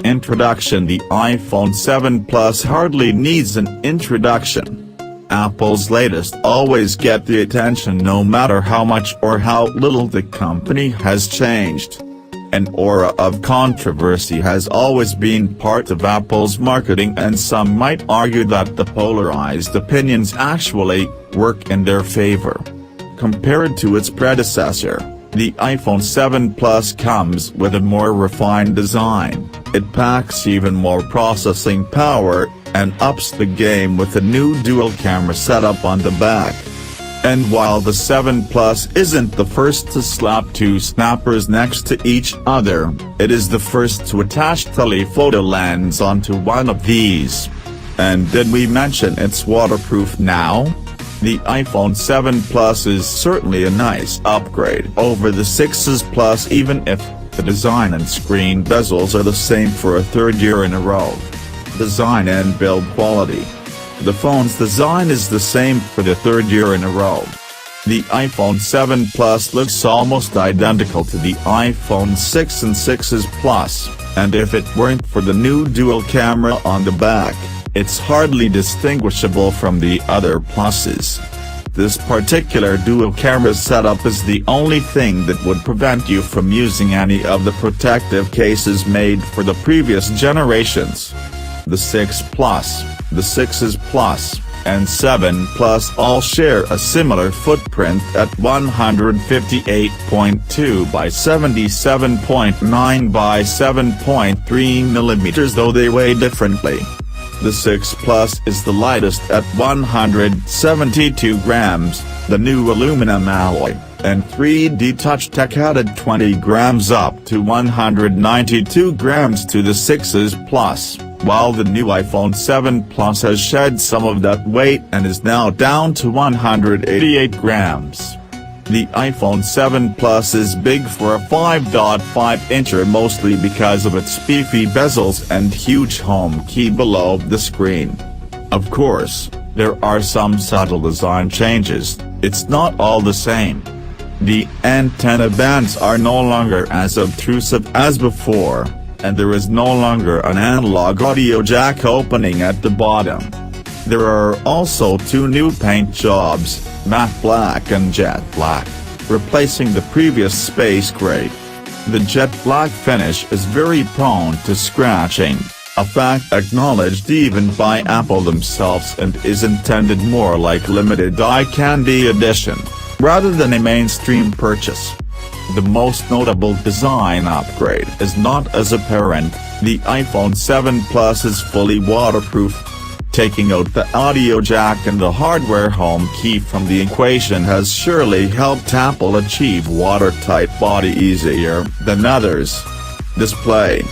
Introduction. The iPhone 7 Plus hardly needs an introduction. Apple's latest always get the attention no matter how much or how little the company has changed. An aura of controversy has always been part of Apple's marketing, and some might argue that the polarized opinions actually work in their favor. Compared to its predecessor, the iPhone 7 Plus comes with a more refined design. It packs even more processing power, and ups the game with a new dual-camera setup on the back. And while the 7 Plus isn't the first to slap two snappers next to each other, it is the first to attach telephoto lens onto one of these. And did we mention it's waterproof now? The iPhone 7 Plus is certainly a nice upgrade over the 6's Plus, even if the design and screen bezels are the same for a third year in a row. Design and build quality. The phone's design is the same for the third year in a row. The iPhone 7 Plus looks almost identical to the iPhone 6 and 6's Plus, and if it weren't for the new dual camera on the back, it's hardly distinguishable from the other Pluses. This particular dual camera setup is the only thing that would prevent you from using any of the protective cases made for the previous generations. The 6 Plus, the 6's Plus, and 7 Plus all share a similar footprint at 158.2 by 77.9 by 7.3 mm, though they weigh differently. The 6 Plus is the lightest at 172 grams, the new aluminum alloy, and 3D Touch Tech added 20 grams up to 192 grams to the 6's Plus, while the new iPhone 7 Plus has shed some of that weight and is now down to 188 grams. The iPhone 7 Plus is big for a 5.5-incher, mostly because of its beefy bezels and huge home key below the screen. Of course, there are some subtle design changes. It's not all the same. The antenna bands are no longer as obtrusive as before, and there is no longer an analog audio jack opening at the bottom. There are also two new paint jobs, matte black and jet black, replacing the previous space gray. The jet black finish is very prone to scratching, a fact acknowledged even by Apple themselves, and is intended more like limited eye candy edition, rather than a mainstream purchase. The most notable design upgrade is not as apparent. The iPhone 7 Plus is fully waterproof. Taking out the audio jack and the hardware home key from the equation has surely helped Apple achieve watertight body easier than others. Display.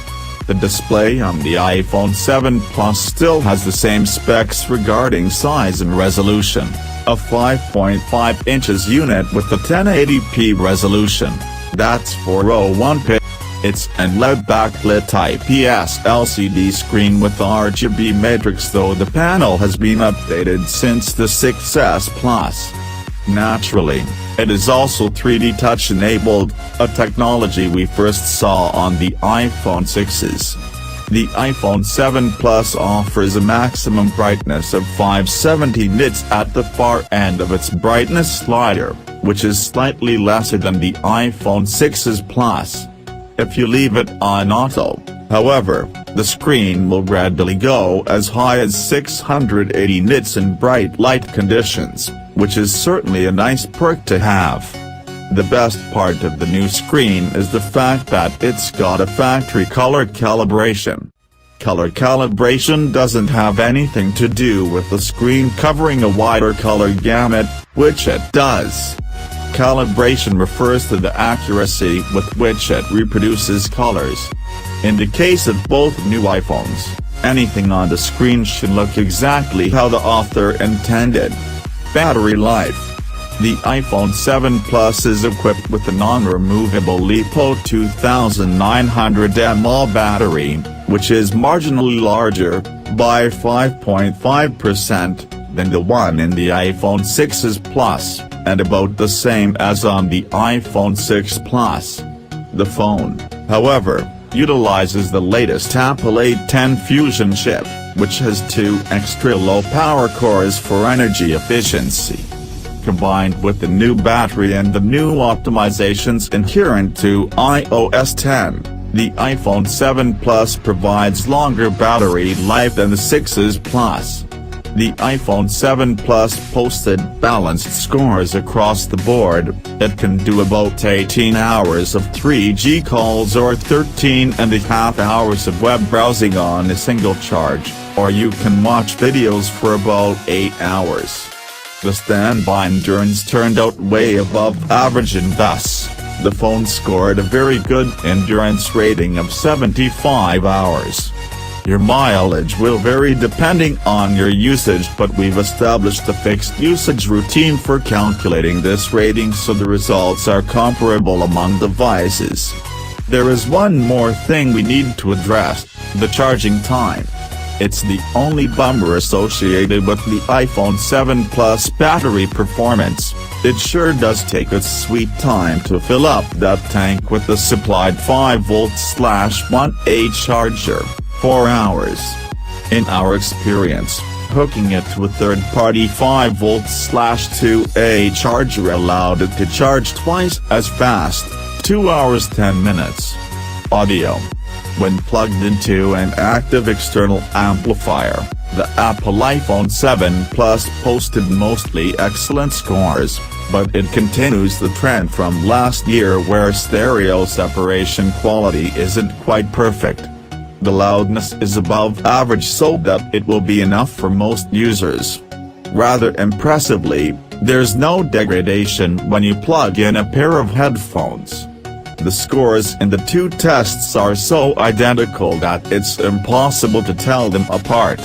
The display on the iPhone 7 Plus still has the same specs regarding size and resolution, a 5.5 inches unit with a 1080p resolution, that's 401 pixels. It's an LED backlit IPS LCD screen with RGB matrix, though the panel has been updated since the 6s Plus. Naturally, it is also 3D Touch enabled, a technology we first saw on the iPhone 6s. The iPhone 7 Plus offers a maximum brightness of 570 nits at the far end of its brightness slider, which is slightly lesser than the iPhone 6's Plus. If you leave it on auto, however, the screen will readily go as high as 680 nits in bright light conditions, which is certainly a nice perk to have. The best part of the new screen is the fact that it's got a factory color calibration. Color calibration doesn't have anything to do with the screen covering a wider color gamut, which it does. Calibration refers to the accuracy with which it reproduces colors. In the case of both new iPhones, anything on the screen should look exactly how the author intended. Battery life. The iPhone 7 Plus is equipped with a non-removable LiPo 2900 mAh battery, which is marginally larger, by 5.5%, than the one in the iPhone 6s Plus, and about the same as on the iPhone 6 Plus. The phone, however, utilizes the latest Apple A10 Fusion chip, which has 2 extra low-power cores for energy efficiency. Combined with the new battery and the new optimizations inherent to iOS 10, the iPhone 7 Plus provides longer battery life than the 6s Plus. The iPhone 7 Plus posted balanced scores across the board. It can do about 18 hours of 3G calls or 13.5 hours of web browsing on a single charge, or you can watch videos for about 8 hours. The standby endurance turned out way above average, and thus, the phone scored a very good endurance rating of 75 hours. Your mileage will vary depending on your usage, but we've established a fixed usage routine for calculating this rating so the results are comparable among devices. There is one more thing we need to address: the charging time. It's the only bummer associated with the iPhone 7 Plus battery performance. It sure does take its sweet time to fill up that tank with the supplied 5V/1A charger. 4 hours. In our experience, hooking it to a third-party 5V/2A charger allowed it to charge twice as fast, 2 hours 10 minutes. Audio. When plugged into an active external amplifier, the Apple iPhone 7 Plus posted mostly excellent scores, but it continues the trend from last year where stereo separation quality isn't quite perfect. The loudness is above average so that it will be enough for most users. Rather impressively, there's no degradation when you plug in a pair of headphones. The scores in the two tests are so identical that it's impossible to tell them apart.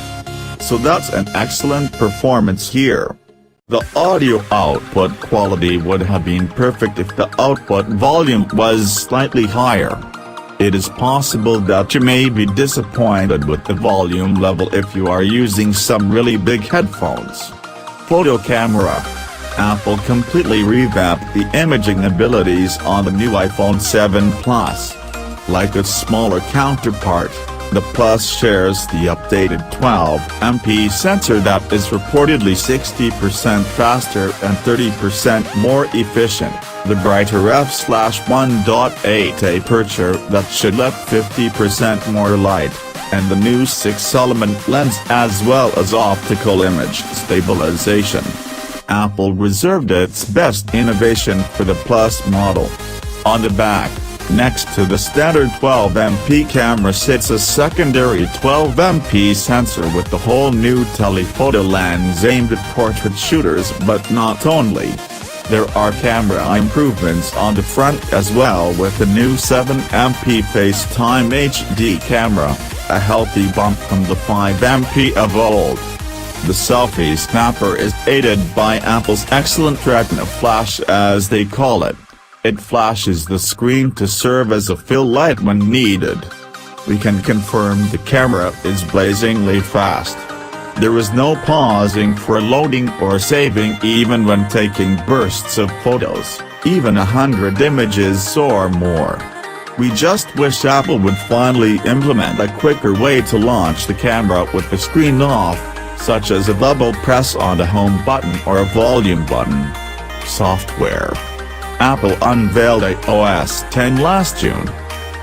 So that's an excellent performance here. The audio output quality would have been perfect if the output volume was slightly higher. It is possible that you may be disappointed with the volume level if you are using some really big headphones. Photo camera. Apple completely revamped the imaging abilities on the new iPhone 7 Plus. Like its smaller counterpart, the Plus shares the updated 12MP sensor that is reportedly 60% faster and 30% more efficient, the brighter f/1.8 aperture that should let 50% more light, and the new 6-element lens as well as optical image stabilization. Apple reserved its best innovation for the Plus model. On the back, next to the standard 12MP camera sits a secondary 12MP sensor with the whole new telephoto lens aimed at portrait shooters, but not only. There are camera improvements on the front as well, with the new 7MP FaceTime HD camera, a healthy bump from the 5MP of old. The selfie snapper is aided by Apple's excellent Retina flash, as they call it. It flashes the screen to serve as a fill light when needed. We can confirm the camera is blazingly fast. There is no pausing for loading or saving even when taking bursts of photos, even 100 images or more. We just wish Apple would finally implement a quicker way to launch the camera with the screen off, such as a double press on the home button or a volume button. Software. Apple unveiled iOS 10 last June.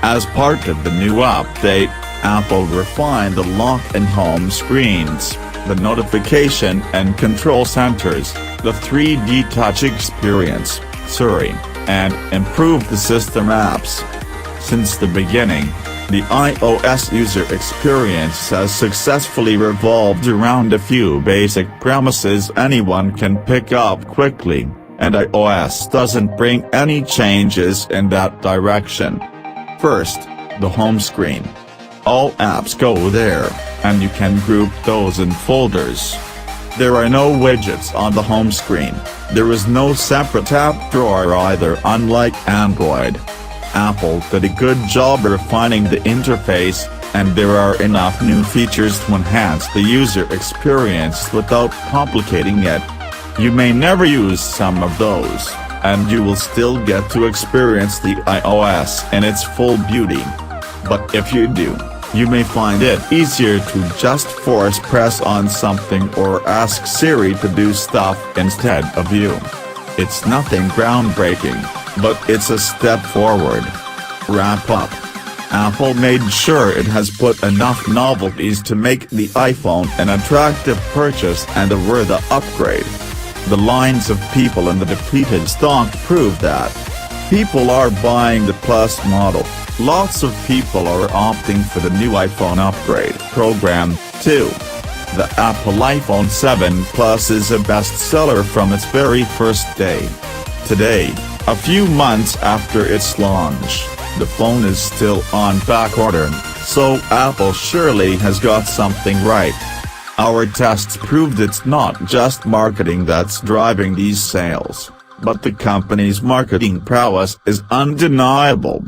As part of the new update, Apple refined the lock and home screens, the notification and control centers, the 3D touch experience, Siri, and improved the system apps. Since the beginning, the iOS user experience has successfully revolved around a few basic premises anyone can pick up quickly, and iOS doesn't bring any changes in that direction. First, the home screen. All apps go there, and you can group those in folders. There are no widgets on the home screen. There is no separate app drawer either, unlike Android. Apple did a good job refining the interface, and there are enough new features to enhance the user experience without complicating it. You may never use some of those, and you will still get to experience the iOS in its full beauty. But if you do, you may find it easier to just force press on something or ask Siri to do stuff instead of you. It's nothing groundbreaking, but it's a step forward. Wrap up. Apple made sure it has put enough novelties to make the iPhone an attractive purchase and a worthy upgrade. The lines of people in the depleted stock prove that. People are buying the Plus model. Lots of people are opting for the new iPhone upgrade program, too. The Apple iPhone 7 Plus is a bestseller from its very first day. Today, a few months after its launch, the phone is still on backorder, so Apple surely has got something right. Our tests proved it's not just marketing that's driving these sales, but the company's marketing prowess is undeniable.